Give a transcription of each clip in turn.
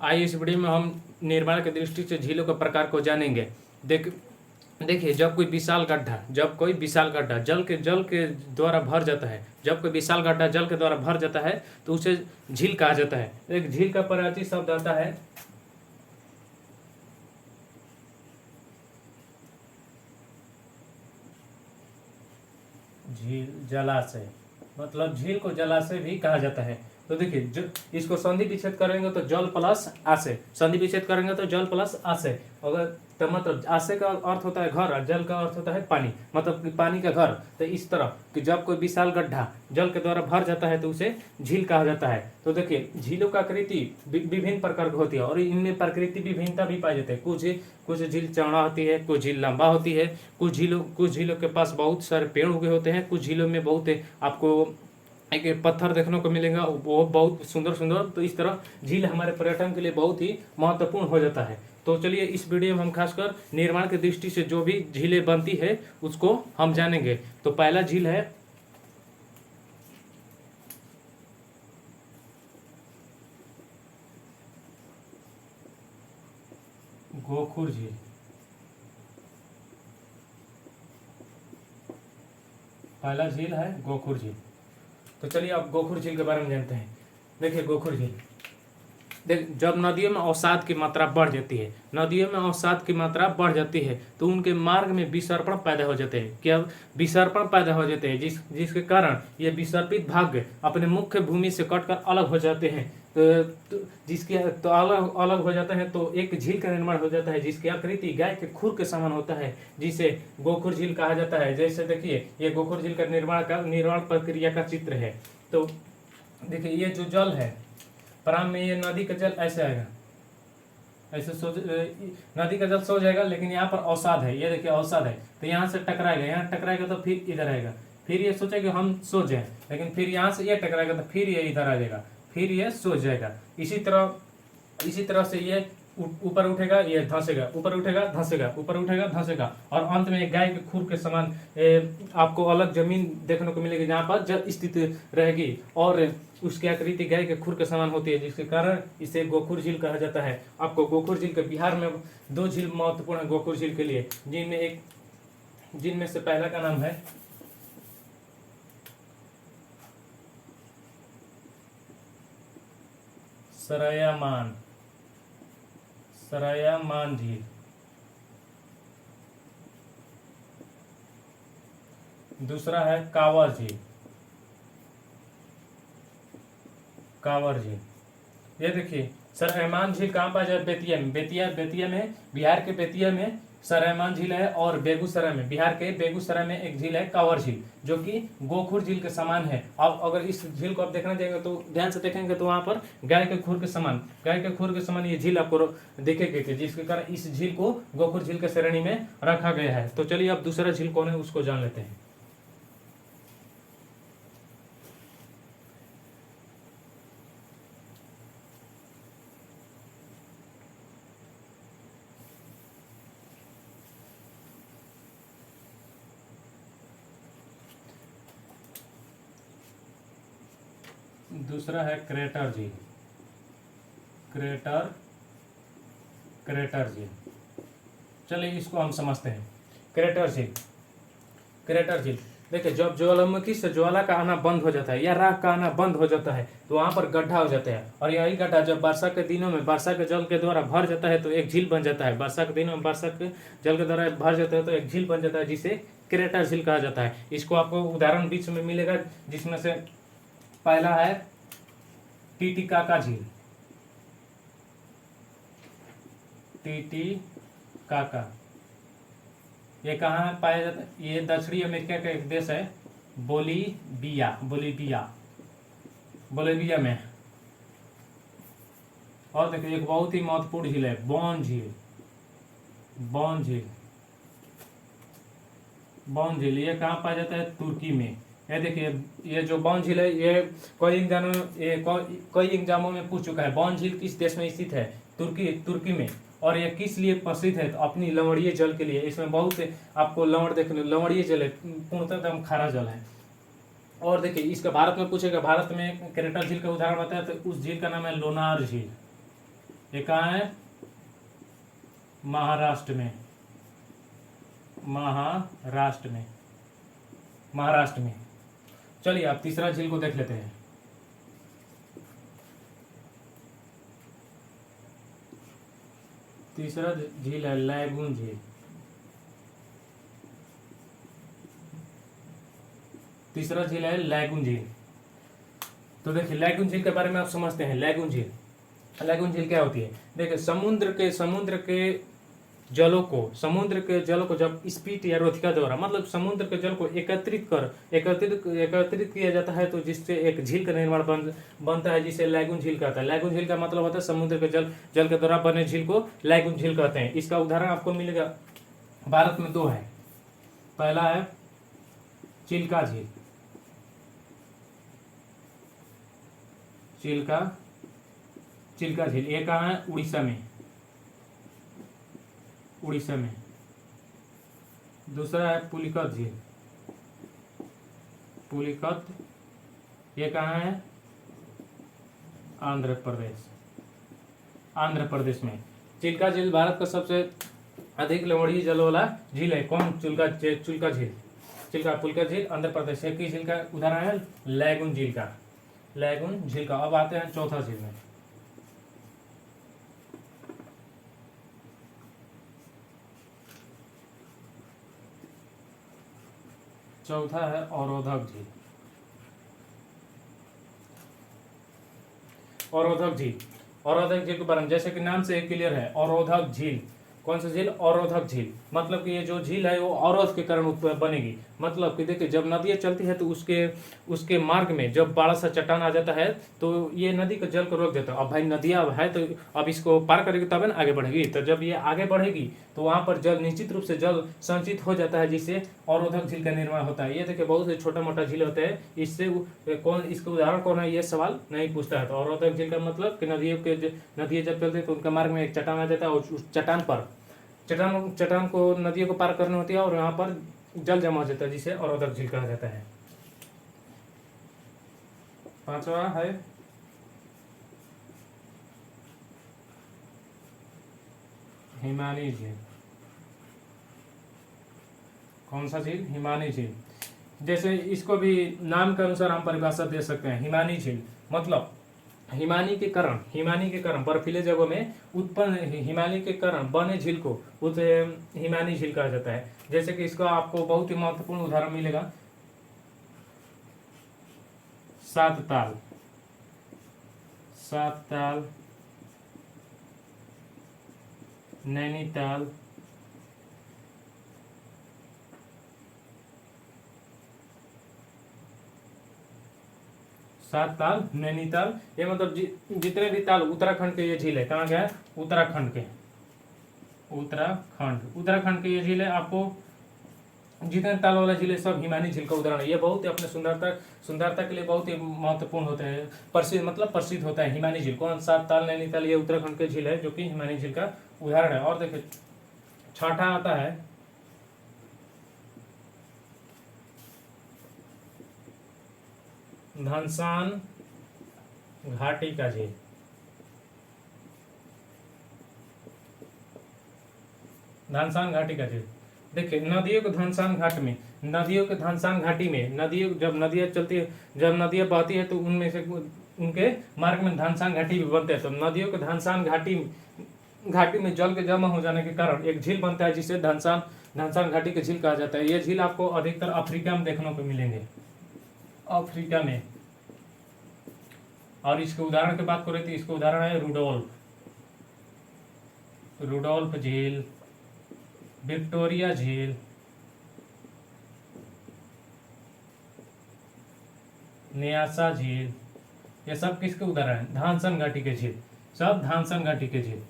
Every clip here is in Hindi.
आइए इस वीडियो में हम निर्माण की दृष्टि से झीलों के प्रकार को जानेंगे। देखिए, जब कोई विशाल गड्ढा जल के द्वारा भर जाता है, जब कोई विशाल गड्ढा जल के द्वारा भर जाता है तो उसे झील कहा जाता है। एक झील का प्राचीन शब्द आता है झील, जलाशय। मतलब झील को जलाशय भी कहा जाता है। तो देखिए, जो इसको संधि विच्छेद करेंगे तो जल प्लस आशय, संधि विच्छेद करेंगे तो जल प्लस आशय। अगर तो मतलब आशय का अर्थ होता है घर और जल का अर्थ होता है पानी, मतलब कि पानी का घर। तो इस तरह कि जब कोई विशाल गड्ढा जल के द्वारा भर जाता है तो उसे झील कहा जाता है। तो देखिए, झीलों का आकृति विभिन्न प्रकार की होती है और इनमें प्रकृति विभिन्नता भी पाई जाती है। कुछ झील चौड़ा होती है, कुछ झील लंबा होती है, कुछ झीलों के पास बहुत सारे पेड़ उगे होते हैं, कुछ झीलों में बहुत आपको एक पत्थर देखने को मिलेगा, वो बहुत सुंदर सुंदर। तो इस तरह झील हमारे पर्यटन के लिए बहुत ही महत्वपूर्ण हो जाता है। तो चलिए, इस वीडियो में हम खासकर निर्माण की दृष्टि से जो भी झीलें बनती है उसको हम जानेंगे। तो पहला झील है गोखुर झील। पहला झील है गोखुर झील। तो चलिए अब गोखुर झील के बारे में जानते हैं। देखिए, गोखुर झील जब नदियों में अवसाद की मात्रा बढ़ जाती है, नदियों में अवसाद की मात्रा बढ़ जाती है तो उनके मार्ग में विसर्पण पैदा हो जाते हैं। क्या विसर्पण पैदा हो जाते हैं, जिसके कारण ये विसर्पित भाग अपने मुख्य भूमि से कटकर अलग हो जाते हैं। जिसके तो अलग हो जाते हैं तो एक झील का निर्माण हो जाता है जिसकी आकृति गाय के खुर के समान होता है, जिसे गोखुर झील कहा जाता है। जैसे देखिए, ये गोखुर झील का निर्माण प्रक्रिया का चित्र है। तो देखिए, ये जो जल है प्रारंभ में, ये नदी का जल ऐसे आएगा, ऐसे नदी का जल सो जाएगा, लेकिन यहाँ पर अवसाद है। ये देखिए अवसाद है, तो यहाँ से टकराएगा, यहाँ टकराएगा तो फिर इधर आएगा, फिर ये सोचेगा हम सो जाए, लेकिन फिर यहाँ से ये टकराएगा तो फिर ये इधर आ जाएगा, फिर ये सो जाएगा। इसी तरह से ये ऊपर उठेगा, ये धंसेगा, ऊपर उठेगा धंसेगा, ऊपर उठेगा धंसेगा, और अंत में गाय के खुर के समान आपको अलग जमीन देखने को मिलेगी जहाँ पर जल स्थित रहेगी और उसकी आकृति गाय के खुर के समान होती है, जिसके कारण इसे गोखुर झील कहा जाता है। आपको गोखुर झील के बिहार में दो झील महत्वपूर्ण है गोखुर झील के लिए, जिनमें से पहला का नाम है सरायामान झील। दूसरा है कांवर झील। ये देखिए, सरायमान झील कहाँ पाया जाए? बेतिया में। बेतिया में, बिहार के बेतिया में सरायमान झील है, और बेगूसराय में, बिहार के बेगूसराय में एक झील है कांवर झील, जो कि गोखुर झील के समान है। अब अगर इस झील को आप देखना चाहेंगे तो ध्यान से देखेंगे तो वहां पर गाय के खुर के समान ये झील आपको दिखेगी, जिसके कारण इस झील को गोखुर झील के श्रेणी में रखा गया है। तो चलिए अब दूसरा झील कौन है उसको जान लेते हैं। दूसरा है क्रेटर झील। क्रेटर झील, चलिए इसको हम समझते हैं। क्रेटर झील देखिए, जब ज्वालामुखी से ज्वाला का आना बंद हो जाता है या राख का आना बंद हो जाता है तो वहां पर गड्ढा हो जाता है, और यही गड्ढा जब वर्षा के दिनों में वर्षा के जल के द्वारा भर जाता है तो एक झील बन जाता है। वर्षा के दिनों में वर्षा के जल के द्वारा भर जाता है तो एक झील बन जाता है, जिसे क्रेटर झील कहा जाता है। इसको आपको उदाहरण बीच में मिलेगा, जिसमें से पहला है टीटीकाका झील। टीटीकाका ये कहाँ पाया जाता है? ये दक्षिणी अमेरिका का एक देश है, बोलिविया में। और देखिए, एक बहुत ही महत्वपूर्ण झील है बॉन झील। ये कहाँ पाया जाता है? तुर्की में। ये देखिए, ये जो बॉन झील है, ये कई एग्जामों में पूछ चुका है। बॉन झील किस देश में स्थित है? तुर्की में। और ये किस लिए प्रसिद्ध है? तो अपनी लवणीय जल के लिए। इसमें बहुत आपको लवणीय जल है, पूर्णतः एकदम खारा जल है। और देखिए, इसका भारत में पूछेगा, भारत में क्रेटर झील का उदाहरण बताया तो उस झील का नाम है लोनार झील। ये कहाँ है? महाराष्ट्र में। महाराष्ट्र में, महाराष्ट्र में। चलिए आप तीसरा झील को देख लेते हैं। तीसरा झील है लैगून झील। तीसरा झील है लैगून झील। तो देखिए लैगून झील के बारे में आप समझते हैं। लैगून झील, लैगून झील क्या होती है? देखिए समुद्र के समुद्र के जल को जब स्पीट या रोधिका द्वारा, मतलब समुद्र के जल को एकत्रित किया जाता है, तो जिससे एक झील का निर्माण बनता है, जिसे लैगून झील कहता है। लैगून झील का मतलब होता है समुद्र के जल के द्वारा बने झील को लैगून झील कहते हैं। इसका उदाहरण आपको मिलेगा, भारत में दो है। पहला है चिल्का झील। चिल्का झील ये कहाँ है? उड़ीसा में। उड़ीसा में। दूसरा है पुलिकत झील। पुलिकत ये कहाँ है? आंध्र प्रदेश। आंध्र प्रदेश में। चिल्का झील भारत का सबसे अधिक लवणीय जल वाला झील है। कौन? चिल्का झील। पुलिकत झील आंध्र प्रदेश। एक ही झील का उदाहरण है लैगून झील का। लैगून झील का। अब आते हैं चौथा झील में। चौथा है अवरोधक झील। अवरोधक झील। अवरोधक झील के बारे में जैसे कि नाम से क्लियर है, अवरोधक झील। कौन सा झील? अवरोधक झील। मतलब कि ये जो झील है वो अवरोध के कारण बनेगी। मतलब कि देखिए जब नदियाँ चलती है तो उसके मार्ग में जब बड़ा सा चट्टान आ जाता है तो ये नदी के जल को रोक देता है। अब भाई नदियाँ है तो अब इसको पार करेगी तब ना आगे बढ़ेगी। तो जब ये आगे बढ़ेगी तो वहाँ पर जल निश्चित रूप से जल संचित हो जाता है, जिससे अवरोधक झील का निर्माण होता है। ये देखिए बहुत से छोटा मोटा झील होते हैं। इससे कौन, इसका उदाहरण कौन है, ये सवाल नहीं पूछता है। तो अवरोधक झील का मतलब कि नदियाँ जब चलती है तो उनका मार्ग में एक चट्टान आ जाता है और उस चट्टान को नदियों को पार करनी होती है और यहाँ पर जल जमा हो जाता है, जिसे अवरोधक झील कहा जाता है। पांचवा है हिमानी झील। कौन सा झील? हिमानी झील। जैसे इसको भी नाम के अनुसार हम परिभाषा दे सकते हैं। हिमानी झील मतलब हिमानी के कारण बर्फीले जगहों में उत्पन्न हिमालय के कारण बने झील को हिमानी झील कहा जाता है। जैसे कि इसका आपको बहुत ही महत्वपूर्ण उदाहरण मिलेगा, सात ताल, नैनीताल, सात ताल, नैनीताल, ये मतलब जितने भी ताल उत्तराखंड के ये झील है। कहाँ गया है? उत्तराखंड के ये झील है। आपको जितने ताल वाला झील है सब हिमानी झील का उदाहरण है। ये बहुत ही अपने सुंदरता के लिए बहुत ही महत्वपूर्ण होते हैं, प्रसिद्ध होता है हिमानी झील। कौन? सात ताल, नैनीताल, ये उत्तराखंड के झील है जो कि हिमानी झील का उदाहरण है। और देखिए छठा आता है धनसान घाटी का झील। धनसान घाटी का झील। देखिए नदियों के धनसान घाटी में जब नदियाँ बहती है तो उनमें से उनके मार्ग में धनसान घाटी भी बनते हैं। तो नदियों के धनसान घाटी में जल के जमा हो जाने के कारण एक झील बनता है, जिसे धनसान घाटी का झील कहा जाता है। ये झील आपको अधिकतर अफ्रीका में देखने को मिलेंगे, अफ्रीका में। और इसके उदाहरण की बात करें तो इसका उदाहरण है रुडोल्फ झील, विक्टोरिया झील, न्यासा झील। ये सब किसके उदाहरण है? धनसान घाटी के झील। सब धनसान घाटी के झील।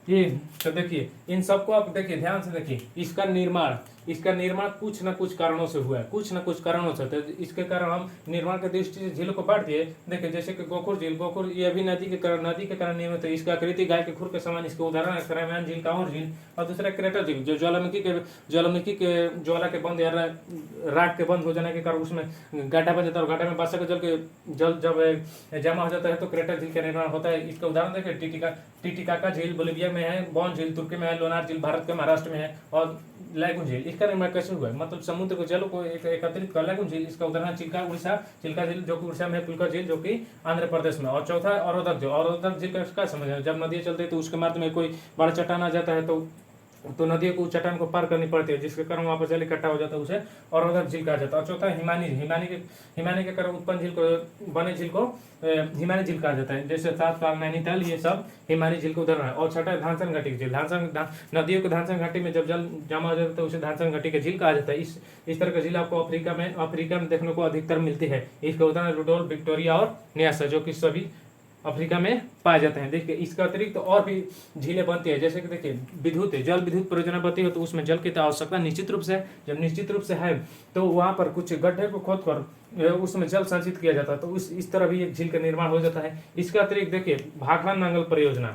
ये तो देखिए इन सबको आप देखिए ध्यान से देखिए। इसका निर्माण इसका निर्माण कुछ न कुछ कारणों से हुआ है, कुछ न कुछ कारणों से। तो इसके कारण हम निर्माण की दृष्टि से झीलों को बांट दिए। देखिए जैसे कि गोखुर झील, गोखुर ये भी नदी के कारण निर्मित है। इसका आकृति गाय के खुर के समान, इसके उदाहरण है क्राइमियन झील, कांवर झील, और दूसरा क्रेटर झील जो ज्वालामुखी के ज्वाला के बंद या राख के बंद हो जाने के कारण उसमें गड्ढा बन जाता है, और गड्ढा में वर्षा के जल जब जमा हो जाता है तो क्रेटर झील का निर्माण होता है। इसका उदाहरण देखिए टिटिकाका झील बोलिविया में है, बॉन झील तुर्की में है, लोनार झील भारत के महाराष्ट्र में है, और लैगून झील। इसका निर्माण कैसे हुआ है, मतलब समुद्र के जलों को एकत्रित कर लैगून झील। इसका उदाहरण चिल्का उड़ीसा, चिल्का झील जो कि उड़ीसा में है, पुलका झील जो कि आंध्र प्रदेश में। और चौथा अरोधक झील। अरोधक झील का क्या समझ है, जब नदियाँ चलती है तो उसके मार्ग में कोई बड़ा चट्टान आ जाता है तो नदियों को चट्टान को पार करनी पड़ती है, जिसके कारण वहाँ पर जल इकट्ठा हो जाता है, उसे अरोधक झील कहा जाता है। और चौथा हिमानी हिमानी के कारण उत्पन्न झील को बने झील को हिमानी झील कहा जाता है, जैसे सातपाल, नैनीताल, ये सब हिमानी झील का उदाहरण है। और छठा धानसन घाटी की झील। नदियों के धानसन घाटी में जब जल जमा हो जाता है तो उसे धानसन घाटी की झील कहा जाता है। इस तरह की झील आपको अफ्रीका में देखने को अधिकतर मिलती है। इसका उदाहरण रुडोल्फ, विक्टोरिया और न्यासा जो कि सभी अफ्रीका में पाए जाते हैं। देखिए इसका अतिरिक्त तो और भी झीलें बनती है, जैसे कि देखिए जल विद्युत परियोजना बनती है तो उसमें जल की तो आवश्यकता निश्चित रूप से है। जब निश्चित रूप से है तो वहाँ पर कुछ गड्ढे को खोद कर उसमें जल संचित किया जाता है, तो इस तरह भी एक झील का निर्माण हो जाता है। इसका अतिरिक्त देखिए भाखड़ा नांगल परियोजना,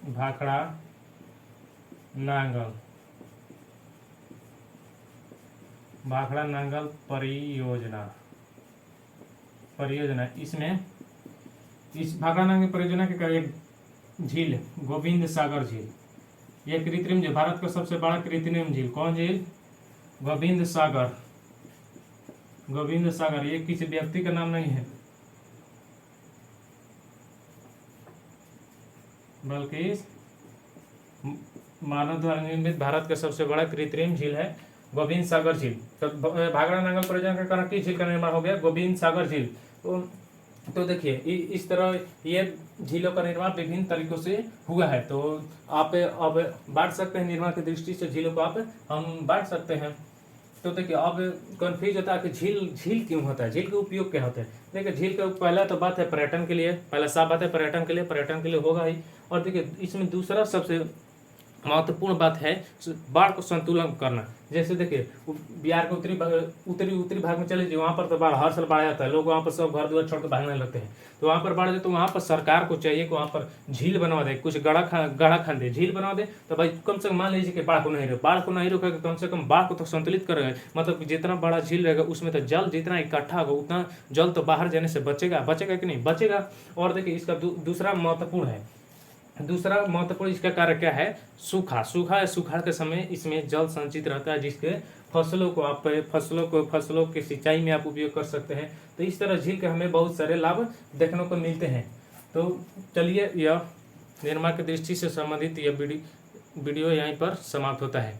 भाखड़ा नांगल परियोजना इसमें इस भाखड़ा नांगल परियोजना के एक झील गोविंद सागर झील, यह कृत्रिम झील, भारत का सबसे बड़ा कृत्रिम झील। कौन झील? गोविंद सागर। ये किसी व्यक्ति का नाम नहीं है बल्कि मानव द्वारा निर्मित भारत का सबसे बड़ा कृत्रिम झील है गोविंद सागर झील। तो भाखड़ा नांगल परियोजना के कारण किस झील का निर्माण हो गया? गोविंद सागर झील। तो देखिए इस तरह ये झीलों का निर्माण विभिन्न तरीकों से हुआ है। तो आप अब बांट सकते हैं, निर्माण की दृष्टि से झीलों को हम बांट सकते हैं। तो देखिए अब कन्फ्यूज होता है कि झील क्यों होता है, झील के उपयोग क्या होते हैं। देखिए झील का पहला तो बात है पर्यटन के लिए, पहला साफ बात है पर्यटन के लिए होगा ही। और देखिए इसमें दूसरा सबसे महत्वपूर्ण बात है बाढ़ को संतुलन करना। जैसे देखिए बिहार के उत्तरी भाग में चले जाइए, वहाँ पर तो बाढ़ हर साल बाढ़ आता है, लोग वहाँ पर सब घर द्वार छोड़ कर भागने लगते हैं। तो वहाँ पर बाढ़ जाए तो वहाँ पर सरकार को चाहिए कि वहाँ पर झील बनवा दे, कुछ गड़ा खान दे, झील बनवा दे। तो भाई कम से कम मान लीजिए कि बाढ़ को नहीं रोकेगा, कम से कम बाढ़ को तो संतुलित करेगा। मतलब जितना बड़ा झील रहेगा उसमें तो जल जितना इकट्ठा होगा उतना जल तो बाहर जाने से बचेगा कि नहीं बचेगा। और देखिए इसका दूसरा महत्वपूर्ण इसका कार्य क्या है? सुखाड़ के समय इसमें जल संचित रहता है, जिसके फसलों के सिंचाई में आप उपयोग कर सकते हैं। तो इस तरह झील के हमें बहुत सारे लाभ देखने को मिलते हैं। तो चलिए यह निर्माण की दृष्टि से संबंधित यह वीडियो यहीं पर समाप्त होता है।